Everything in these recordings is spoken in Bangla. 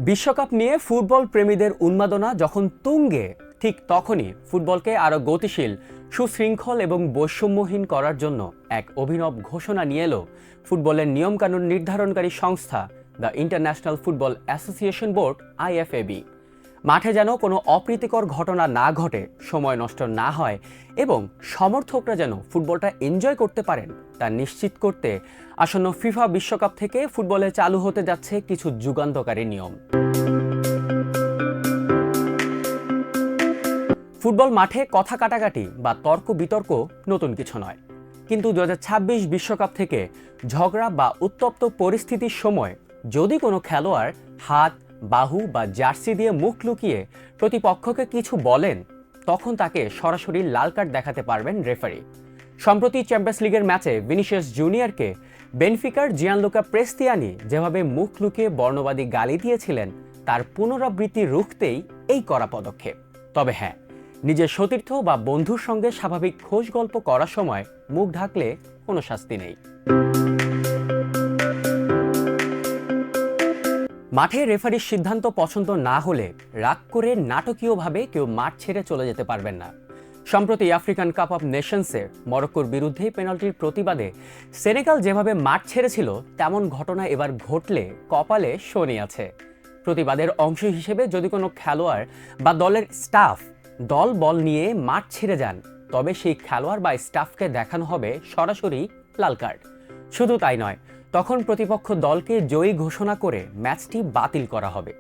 বিশ্বকাপ নিয়ে ফুটবল প্রেমীদের উন্মাদনা যখন তুঙ্গে, ঠিক তখনই ফুটবলকে আরও গতিশীল, সুশৃঙ্খল এবং বৈষম্যহীন করার জন্য এক অভিনব ঘোষণা নিয়ে এলো ফুটবলের নিয়মকানুন নির্ধারণকারী সংস্থা the international football association board IFAB। মাঠে যেন কোনো অপ্রীতিকর ঘটনা না ঘটে, সময় নষ্ট না হয় এবং সমর্থকরা যেন ফুটবলটা এনজয় করতে পারেন তা নিশ্চিত করতে আসন্ন ফিফা বিশ্বকাপ থেকে ফুটবলে চালু হতে যাচ্ছে কিছু যুগান্তকারী নিয়ম। ফুটবল মাঠে কথা কাটাকাটি বা তর্ক বিতর্ক নতুন কিছু নয়, কিন্তু 2026 বিশ্বকাপ থেকে ঝগড়া বা উত্তপ্ত পরিস্থিতির সময় যদি কোনো খেলোয়াড় হাত, বাহু বা জার্সি দিয়ে মুখ লুকিয়ে প্রতিপক্ষকে কিছু বলেন, তখন তাকে সরাসরি লাল কার্ড দেখাতে পারবেন রেফারি। সম্প্রতি চ্যাম্পিয়ন্স লিগের ম্যাচে ভিনিসিয়াস জুনিয়রকে বেনফিকার জিয়ানলুকা প্রেস্তিয়ানি যেভাবে মুখ লুকিয়ে বর্ণবাদী গালি দিয়েছিলেন, তার পুনরাবৃত্তি রুখতেই এই কড়া পদক্ষেপ। তবে হ্যাঁ, নিজের সতীর্থ বা বন্ধুর সঙ্গে স্বাভাবিক খোশ গল্প করার সময় মুখ ঢাকলে কোনো শাস্তি নেই। মাঠে রেফারির সিদ্ধান্ত পছন্দ না হলে রাগ করে নাটকীয়ভাবে কেউ মাঠ ছেড়ে চলে যেতে পারবেন না। সম্প্রতি আফ্রিকান কাপ অফ নেশনসের মরক্কোর বিরুদ্ধে পেনাল্টির প্রতিবাদে সেনেগাল যেভাবে মাঠ ছেড়েছিল, তেমন ঘটনা এবার ঘটলে কপালে শনি আছে। প্রতিবাদের অংশ হিসেবে যদি কোনো খেলোয়াড় বা দলের স্টাফ দল বল নিয়ে মাঠ ছেড়ে যান, তবে সেই খেলোয়াড় বা স্টাফকে দেখানো হবে সরাসরি লাল কার্ড। শুধু তাই নয়, তখন প্রতিপক্ষ দলকে জয়ী ঘোষণা করে ম্যাচটি বাতিল করা হবে।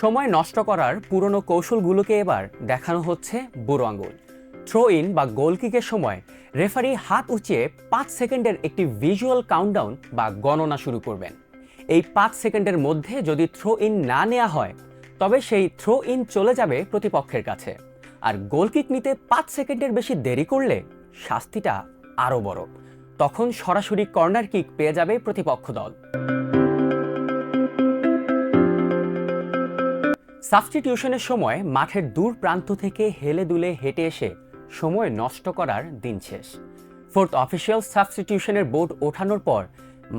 সময় নষ্ট করার পুরনো কৌশলগুলোকে এবার দেখানো হচ্ছে বুড়ো আঙুল। থ্রো ইন বা গোলকিকের সময় রেফারি হাত উঁচিয়ে 5 সেকেন্ডের একটি ভিজুয়াল কাউন্টডাউন বা গণনা শুরু করবেন। এই 5 সেকেন্ডের মধ্যে যদি থ্রো ইন না নেওয়া হয়, তবে সেই থ্রো ইন চলে যাবে প্রতিপক্ষের কাছে। আর গোলকিক নিতে 5 সেকেন্ডের বেশি দেরি করলে শাস্তিটা আরও বড়। তখন সরাসরি কর্নার কিক পেয়ে যাবে প্রতিপক্ষ দল। সাবস্টিটিউশনের সময় মাঠের দূর প্রান্ত থেকে হেলে দুলে হেঁটে এসে সময় নষ্ট করার দিন শেষ। ফোর্থ অফিসিয়াল সাবস্টিটিউশনের বোর্ড ওঠানোর পর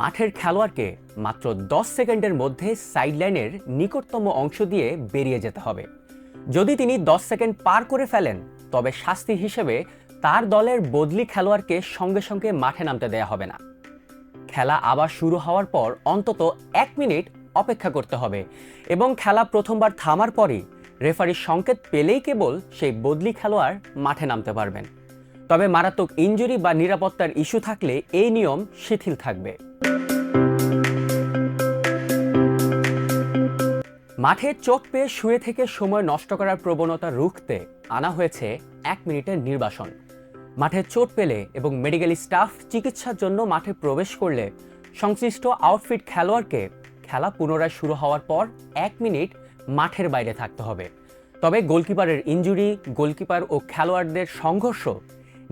মাঠের খেলোয়াড়কে মাত্র 10 সেকেন্ডের মধ্যে সাইডলাইনের নিকটতম অংশ দিয়ে বেরিয়ে যেতে হবে। যদি তিনি 10 সেকেন্ড পার করে ফেলেন, তবে শাস্তি হিসেবে তার দলের বদলি খেলোয়াড়কে সঙ্গে সঙ্গে মাঠে নামতে দেয়া হবে না। খেলা আবার শুরু হওয়ার পর অন্তত 1 মিনিট অপেক্ষা করতে হবে এবং খেলা প্রথমবার থামার পরই রেফারির সংকেত পেলেই কেবল সেই বদলি খেলোয়াড় মাঠে নামতে পারবেন। তবে মারাত্মক ইনজুরি বা নিরাপত্তার ইস্যু থাকলে এই নিয়ম শিথিল থাকবে। মাঠে চোট পেয়ে শুয়ে থেকে সময় নষ্ট করার প্রবণতা রুখতে আনা হয়েছে 1 মিনিটের নির্বাসন। মাঠে চোট পেলে এবং মেডিকেল স্টাফ চিকিৎসার জন্য মাঠে প্রবেশ করলে সংশ্লিষ্ট আউটফিট খেলোয়াড়কে খেলা পুনরায় শুরু হওয়ার পর 1 মিনিট মাঠের বাইরে থাকতে হবে। তবে গোলকিপারের ইনজুরি, গোলকিপার ও খেলোয়াড়দের সংঘর্ষ,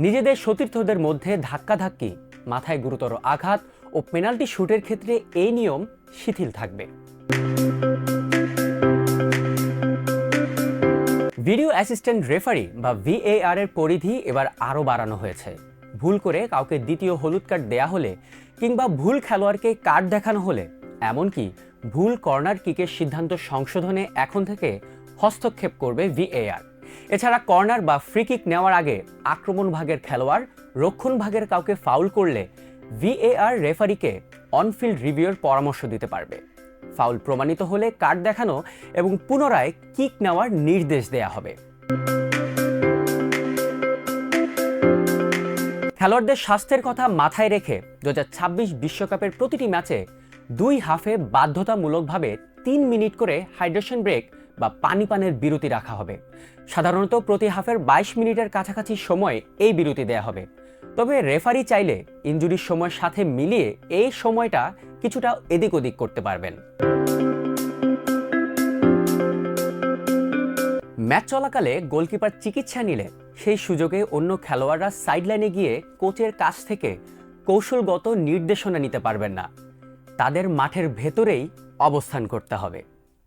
নিজেদের সতীর্থদের মধ্যে ধাক্কাধাক্কি, মাথায় গুরুতর আঘাত ও পেনাল্টি শুটের ক্ষেত্রে এই নিয়ম শিথিল থাকবে। ভিডিও অ্যাসিস্ট্যান্ট রেফারি বা VAR এর পরিধি এবার আরও বাড়ানো হয়েছে। ভুল করে কাউকে দ্বিতীয় হলুদ কার্ড দেয়া হলে কিংবা ভুল খেলোয়াড়কে কার্ড দেখানো হলে, এমনকি ভুল কর্নার কিকের সিদ্ধান্ত সংশোধনে এখন থেকে হস্তক্ষেপ করবে VAR। এছাড়া কর্নার বা ফ্রি কিক নেওয়ার আগে আক্রমণ ভাগের খেলোয়াড় রক্ষণ ভাগের কাউকে ফাউল করলে VAR রেফারিকে অনফিল্ড রিভিউর পরামর্শ দিতে পারবে। ফাউল প্রমাণিত হলে কার্ড দেখানো এবং পুনরায় কিক নেওয়ার নির্দেশ দেয়া হবে। খেলোয়াড়দের স্বাস্থ্যের কথা মাথায় রেখে 2026 বিশ্বকাপের প্রতিটি ম্যাচে 2 হাফে বাধ্যতামূলকভাবে 3 মিনিট করে হাইড্রেশন ব্রেক বা পানি পানের বিরতি রাখা হবে। সাধারণত প্রতি হাফের 22 মিনিটের কাছাকাছি সময় এই বিরতি দেয়া হবে। তবে রেফারি চাইলে ইনজুরির সময়ের সাথে মিলিয়ে এই সময়টা কিছুটা এদিক ওদিক করতে পারবেন। ম্যাচ চলাকালে গোলকিপার চিকিৎসা নিলে সেই সুযোগে অন্য খেলোয়াড়রা সাইডলাইনে গিয়ে কোচের কাছ থেকে কৌশলগত নির্দেশনা নিতে পারবেন না। তাদের মাঠের ভেতরেই অবস্থান করতে হবে।